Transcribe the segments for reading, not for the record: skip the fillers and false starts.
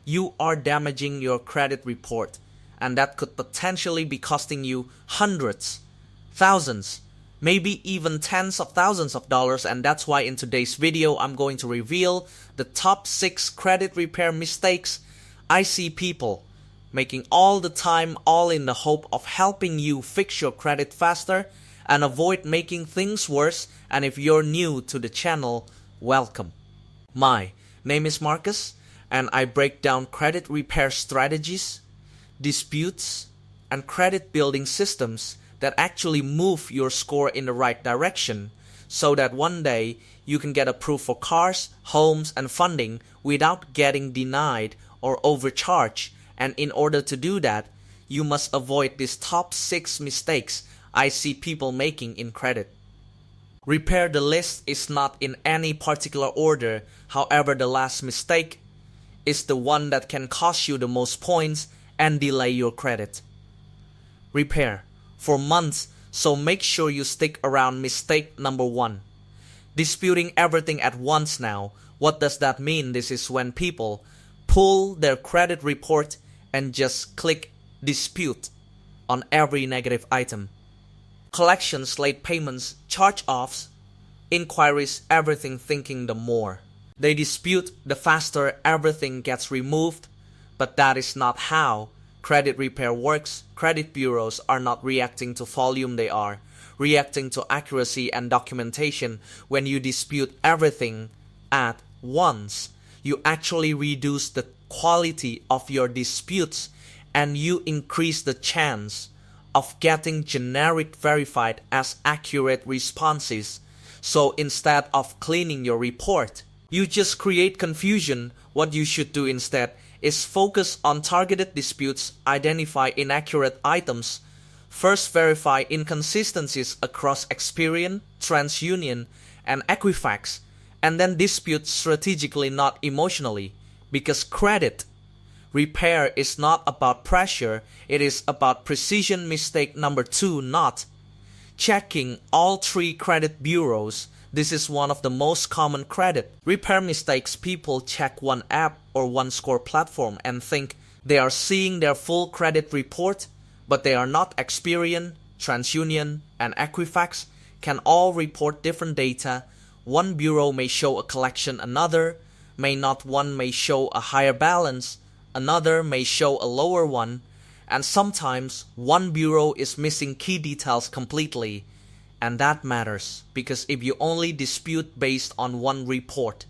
you are damaging your credit report, and that could potentially be costing you hundreds, thousands, maybe even tens of thousands of dollars. And that's why in today's video I'm going to reveal the top 6 credit repair mistakes I see people making all the time, all in the hope of helping you fix your credit faster and avoid making things worse. And if you're new to the channel, welcome. My name is Marcus, and I break down credit repair strategies, disputes, and credit building systems that actually move your score in the right direction, so that one day you can get approved for cars, homes, and funding without getting denied or overcharged. And in order to do that, you must avoid these top 6 mistakes I see people making in credit. Repair the list is not in any particular order. However, the last mistake is the one that can cost you the most points and delay your credit. Repair for months, so make sure you stick around mistake number 1. Disputing everything at once. Now, what does that mean? This is when people pull their credit report and just click dispute on every negative item. Collections, late payments, charge-offs, inquiries, everything, thinking the more they dispute, the faster everything gets removed. But that is not how credit repair works. Credit bureaus are not reacting to volume, they are reacting to accuracy and documentation. When you dispute everything at once, you actually reduce the quality of your disputes and you increase the chance of getting generic verified as accurate responses. So instead of cleaning your report, you just create confusion. What you should do instead is focus on targeted disputes, identify inaccurate items, first verify inconsistencies across Experian, TransUnion, and Equifax, and then dispute strategically, not emotionally. Because credit repair is not about pressure, it is about precision. Mistake number 2, not checking all 3 credit bureaus. This is one of the most common credit repair mistakes. People check one app or one score platform and think they are seeing their full credit report, but they are not. Experian, TransUnion, and Equifax can all report different data. One bureau may show a collection, another may not. One may show a higher balance, another may show a lower one, and sometimes one bureau is missing key details completely. And that matters, because if you only dispute based on one report,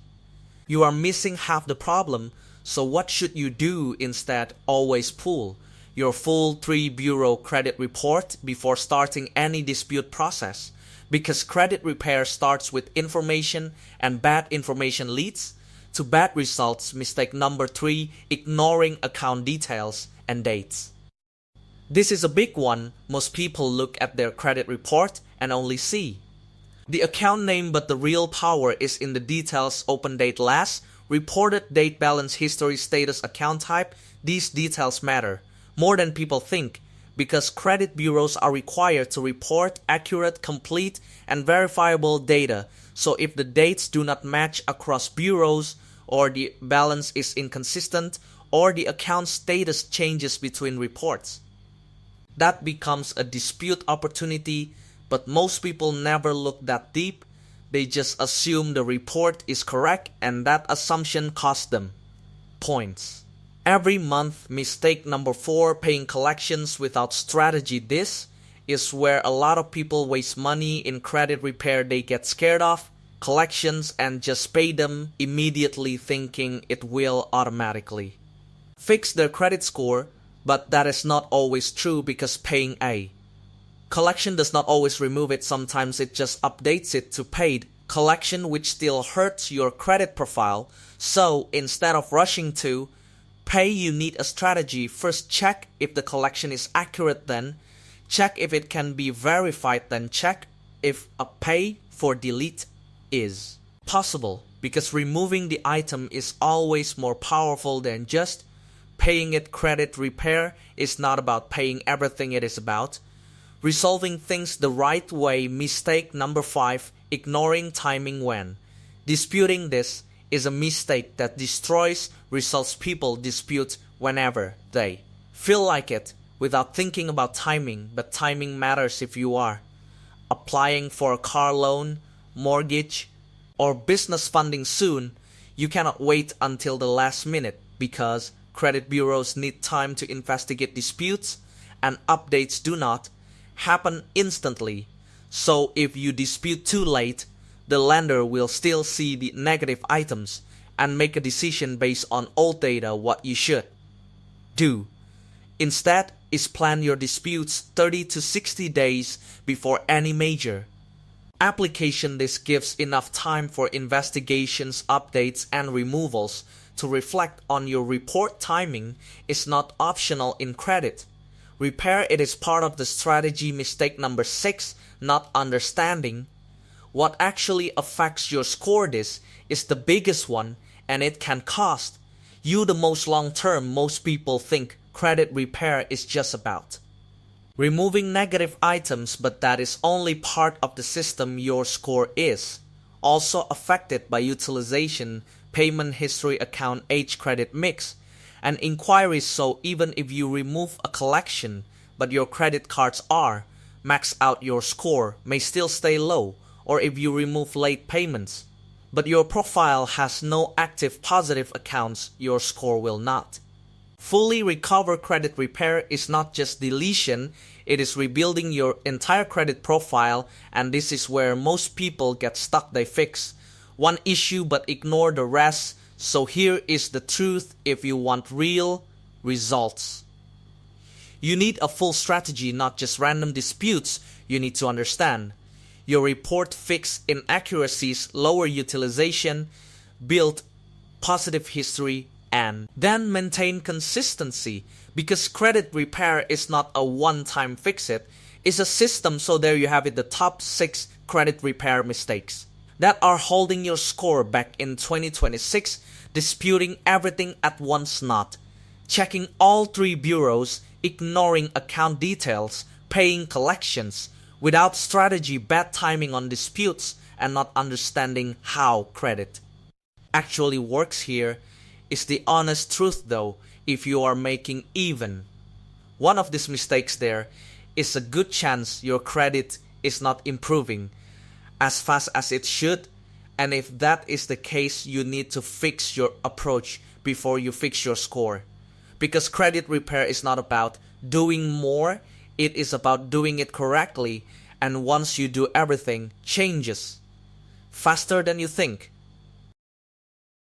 you are missing half the problem. So what should you do instead? Always pull your full 3 bureau credit report before starting any dispute process, because credit repair starts with information, and bad information leads to bad results. Mistake number 3, ignoring account details and dates. This is a big one. Most people look at their credit report and only see the account name, but the real power is in the details. Open date last, reported date, balance history, status, account type. These details matter more than people think, because credit bureaus are required to report accurate, complete, and verifiable data. So if the dates do not match across bureaus, or the balance is inconsistent, or the account status changes between reports, that becomes a dispute opportunity. But most people never look that deep. They just assume the report is correct, and that assumption costs them points every month. Mistake number 4, paying collections without strategy. This is where a lot of people waste money in credit repair. They get scared of collections and just pay them immediately, thinking it will automatically fix their credit score. But that is not always true, because paying a collection does not always remove it. Sometimes it just updates it to paid collection, which still hurts your credit profile. So instead of rushing to pay, you need a strategy. First, check if the collection is accurate, then check if it can be verified, then check if a pay for delete is possible, because removing the item is always more powerful than just paying it. Credit repair is not about paying everything, it is about resolving things the right way. Mistake number 5, ignoring timing when disputing. This is a mistake that destroys results people dispute whenever they feel like it without thinking about timing, but timing matters if you are applying for a car loan, mortgage, or business funding soon. You cannot wait until the last minute because credit bureaus need time to investigate disputes and updates do not happen instantly. So if you dispute too late, the lender will still see the negative items and make a decision based on old data. What you should do instead is plan your disputes 30 to 60 days before any major application. This gives enough time for investigations, updates, and removals to reflect on your report. Timing is not optional in credit repair, it is part of the strategy. Mistake number 6, not understanding what actually affects your score. This is the biggest one, and it can cost you the most long term. Most people think credit repair is just about removing negative items, but that is only part of the system. Your score is also affected by utilization, payment history, account age, credit mix, and inquiries. So even if you remove a collection but your credit cards are maxed out, your score may still stay low. Or if you remove late payments but your profile has no active positive accounts, your score will not fully recover. Credit repair is not just deletion, it is rebuilding your entire credit profile, and this is where most people get stuck. They fix one issue but ignore the rest. So here is the truth: if you want real results, you need a full strategy, not just random disputes. You need to understand your report, fix inaccuracies, lower utilization, build positive history, and then maintain consistency, because credit repair is not a one-time fix-it, it's a system. So there you have it, the top 6 credit repair mistakes that are holding your score back in 2026. Disputing everything at once, not checking all 3 bureaus, ignoring account details, paying collections without strategy, bad timing on disputes, and not understanding how credit actually works. Here is the honest truth though: if you are making even one of these mistakes, there is a good chance your credit is not improving as fast as it should. And if that is the case, you need to fix your approach before you fix your score. Because credit repair is not about doing more, it is about doing it correctly. And once you do everything changes faster than you think,